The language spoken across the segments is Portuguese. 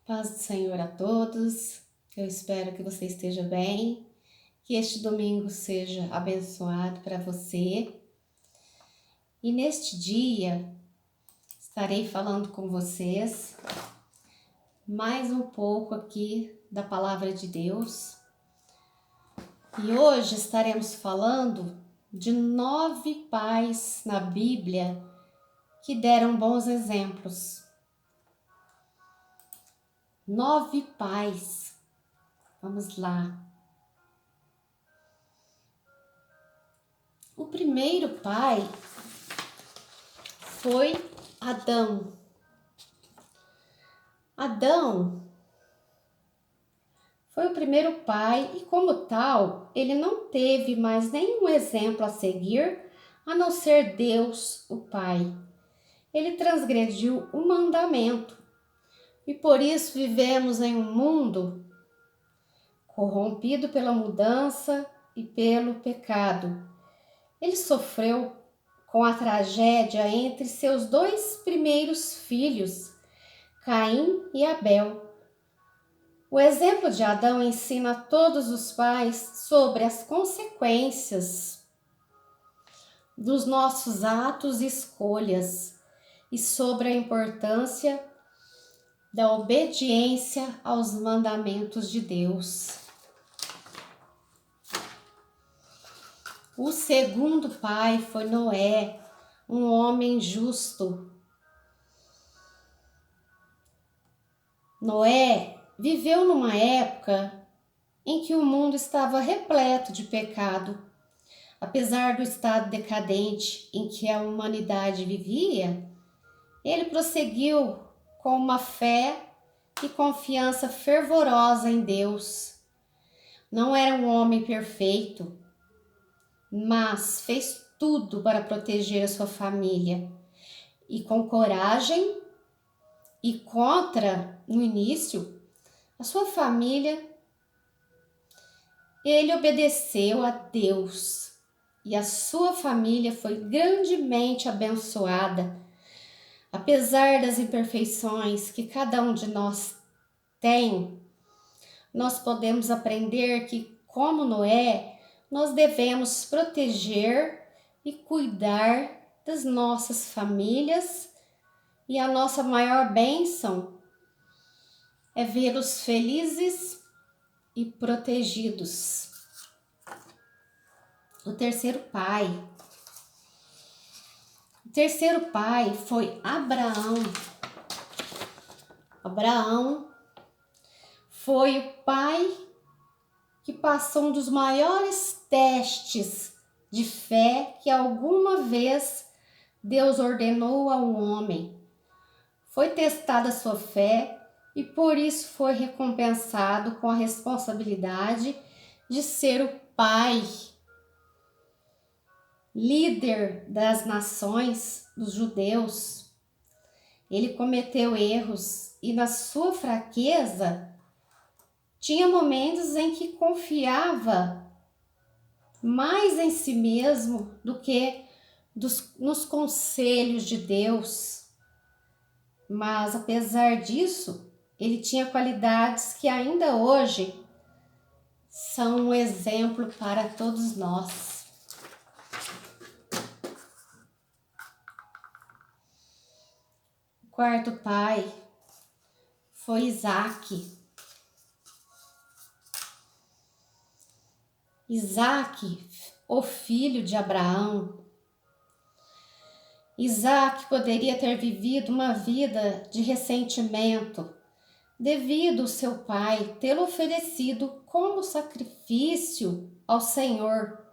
Paz do Senhor a todos. Eu espero que você esteja bem, que este domingo seja abençoado para você. E neste dia estarei falando com vocês mais um pouco aqui da palavra de Deus. E hoje estaremos falando de 9 pais na Bíblia que deram bons exemplos. 9 pais. Vamos lá. O primeiro pai foi Adão. Adão foi o primeiro pai e, como tal, ele não teve mais nenhum exemplo a seguir a não ser Deus, o Pai. Ele transgrediu o mandamento e por isso vivemos em um mundo corrompido pela mudança e pelo pecado. Ele sofreu com a tragédia entre seus 2 primeiros filhos, Caim e Abel. O exemplo de Adão ensina a todos os pais sobre as consequências dos nossos atos e escolhas e sobre a importância da obediência aos mandamentos de Deus. O segundo pai foi Noé, um homem justo. Noé viveu numa época em que o mundo estava repleto de pecado. Apesar do estado decadente em que a humanidade vivia, ele prosseguiu com uma fé e confiança fervorosa em Deus. Não era um homem perfeito, mas fez tudo para proteger a sua família. E com coragem e no início, a sua família, ele obedeceu a Deus e a sua família foi grandemente abençoada. Apesar das imperfeições que cada um de nós tem, nós podemos aprender que, como Noé, nós devemos proteger e cuidar das nossas famílias e a nossa maior bênção é vê-los felizes e protegidos. O terceiro pai foi Abraão. Abraão foi o pai que passou um dos maiores testes de fé que alguma vez Deus ordenou a um homem. Foi testada a sua fé e por isso foi recompensado com a responsabilidade de ser o pai, líder das nações, dos judeus. Ele cometeu erros e na sua fraqueza tinha momentos em que confiava mais em si mesmo do que nos conselhos de Deus. Mas apesar disso, ele tinha qualidades que ainda hoje são um exemplo para todos nós. O quarto pai foi Isaac. Isaac, o filho de Abraão. Isaac poderia ter vivido uma vida de ressentimento devido ao seu pai tê-lo oferecido como sacrifício ao Senhor.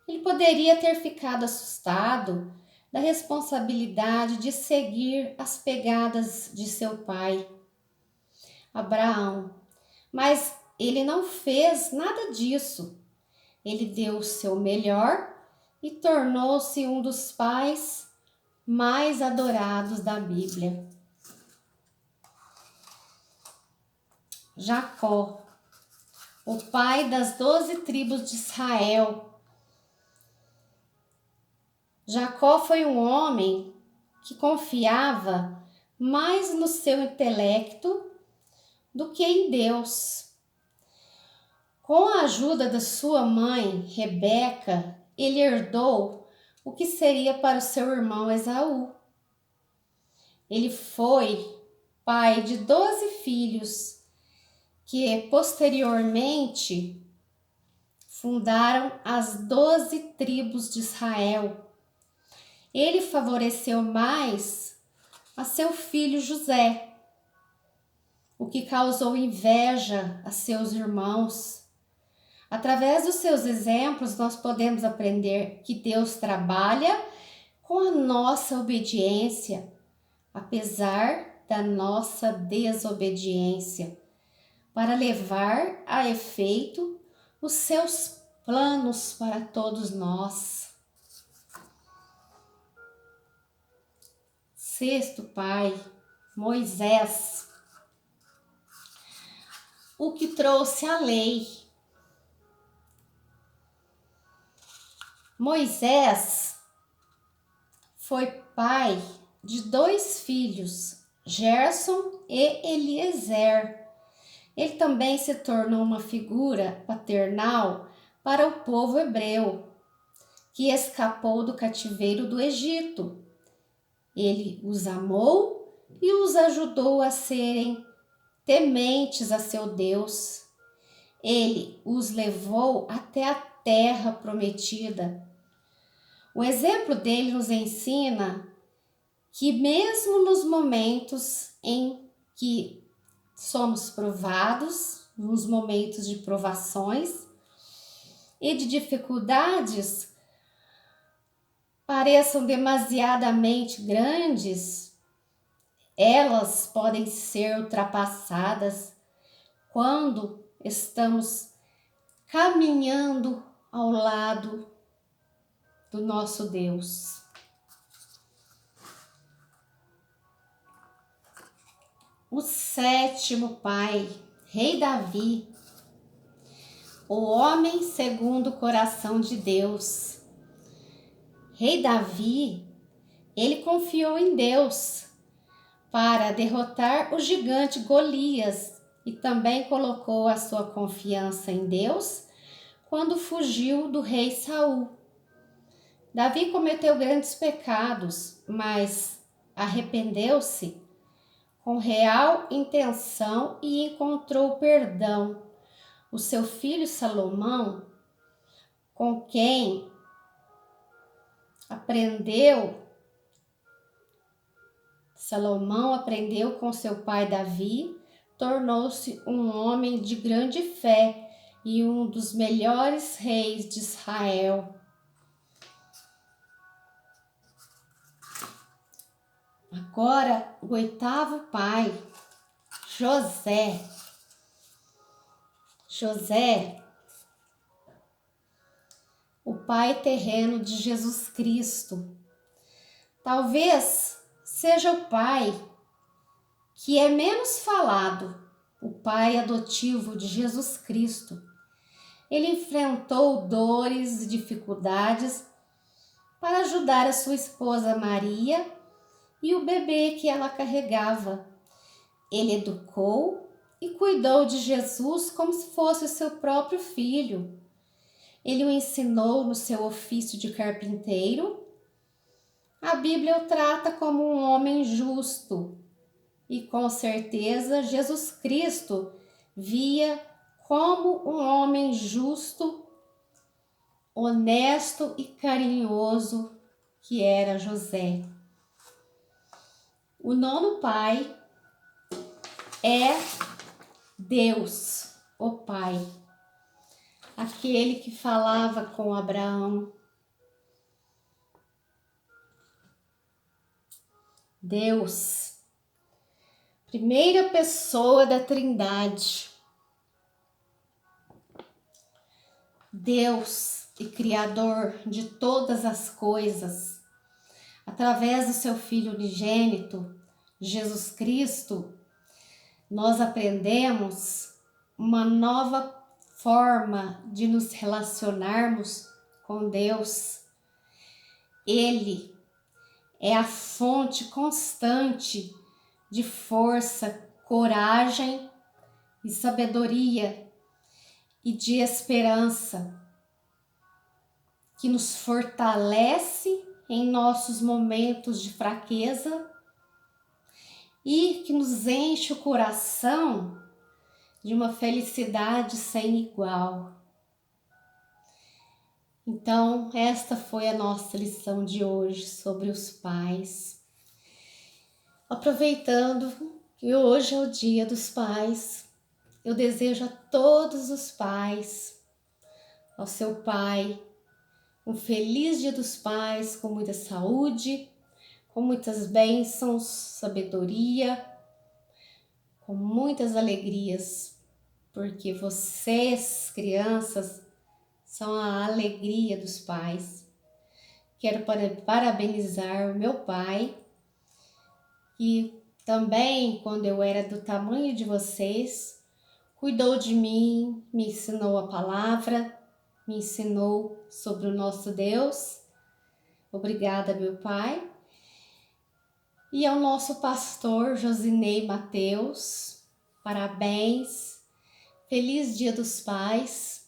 Ele poderia ter ficado assustado da responsabilidade de seguir as pegadas de seu pai, Abraão. Mas ele não fez nada disso. Ele deu o seu melhor e tornou-se um dos pais mais adorados da Bíblia. Jacó, o pai das 12 tribos de Israel. Jacó foi um homem que confiava mais no seu intelecto do que em Deus. Com a ajuda da sua mãe, Rebeca, ele herdou o que seria para o seu irmão Esaú. Ele foi pai de 12 filhos, que posteriormente fundaram as 12 tribos de Israel. Ele favoreceu mais a seu filho José, o que causou inveja a seus irmãos. Através dos seus exemplos, nós podemos aprender que Deus trabalha com a nossa obediência, apesar da nossa desobediência, para levar a efeito os seus planos para todos nós. Sexto pai, Moisés, o que trouxe a lei. Moisés foi pai de 2 filhos, Gerson e Eliezer. Ele também se tornou uma figura paternal para o povo hebreu, que escapou do cativeiro do Egito. Ele os amou e os ajudou a serem tementes a seu Deus. Ele os levou até a terra prometida. O exemplo dele nos ensina que mesmo nos momentos em que somos provados, nos momentos de provações e de dificuldades pareçam demasiadamente grandes, elas podem ser ultrapassadas quando estamos caminhando ao lado do nosso Deus. O sétimo pai, rei Davi, o homem segundo o coração de Deus. Rei Davi, ele confiou em Deus para derrotar o gigante Golias e também colocou a sua confiança em Deus quando fugiu do rei Saul. Davi cometeu grandes pecados, mas arrependeu-se com real intenção e encontrou perdão. O seu filho Salomão, com quem Salomão aprendeu com seu pai Davi, tornou-se um homem de grande fé e um dos melhores reis de Israel. Agora, o oitavo pai, José. José, o pai terreno de Jesus Cristo. Talvez seja o pai que é menos falado, o pai adotivo de Jesus Cristo. Ele enfrentou dores e dificuldades para ajudar a sua esposa Maria e o bebê que ela carregava. Ele educou e cuidou de Jesus como se fosse o seu próprio filho. Ele o ensinou no seu ofício de carpinteiro. A Bíblia o trata como um homem justo e com certeza Jesus Cristo via como um homem justo, honesto e carinhoso que era José. O nono pai é Deus, o Pai, aquele que falava com Abraão. Deus, primeira pessoa da Trindade. Deus e Criador de todas as coisas, através do seu Filho unigênito, Jesus Cristo, nós aprendemos uma nova forma de nos relacionarmos com Deus. Ele é a fonte constante de força, coragem e sabedoria e de esperança, que nos fortalece em nossos momentos de fraqueza e que nos enche o coração de uma felicidade sem igual. Então, esta foi a nossa lição de hoje sobre os pais. Aproveitando que hoje é o Dia dos Pais, eu desejo a todos os pais, ao seu pai, um feliz Dia dos Pais, com muita saúde, com muitas bênçãos, sabedoria, com muitas alegrias, porque vocês, crianças, são a alegria dos pais. Quero parabenizar o meu pai, que também, quando eu era do tamanho de vocês, cuidou de mim, me ensinou a palavra, me ensinou sobre o nosso Deus. Obrigada, meu pai. E ao nosso pastor Josinei Mateus, parabéns, feliz Dia dos Pais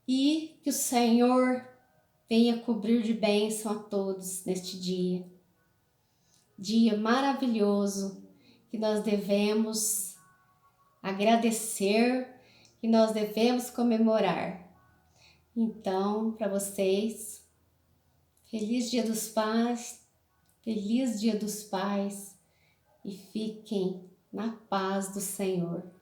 e que o Senhor venha cobrir de bênção a todos neste dia. Dia maravilhoso que nós devemos agradecer, que nós devemos comemorar. Então, para vocês, feliz Dia dos Pais, feliz Dia dos Pais e fiquem na paz do Senhor.